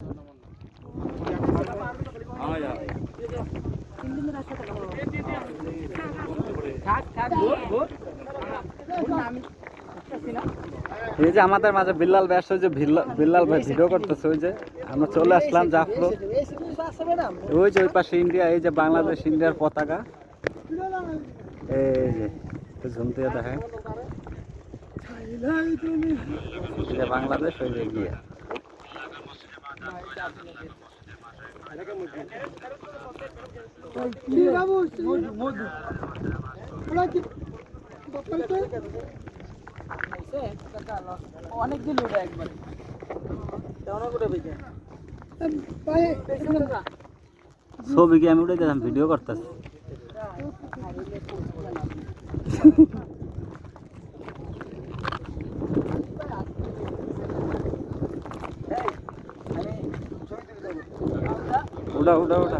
এই যে আমাদের মাঝে বিল্লাল ব্যাস, ওই যে বিল্লাল ভাই ভিডিও করতেছে, ওই যে আমরা চলে আসলাম জাফলং। ওই যে ওই পাশে ইন্ডিয়া, এই যে বাংলাদেশ ইন্ডিয়ার পতাকা, এই যে ঝুম দিয়ে দেখায় বাংলাদেশ, ওই যে ইন্ডিয়া। অনেক দিন ওটা একবার ছবি কি আমি উঠে দিলাম, ভিডিও করতেছি। উঠা উঠা উঠা।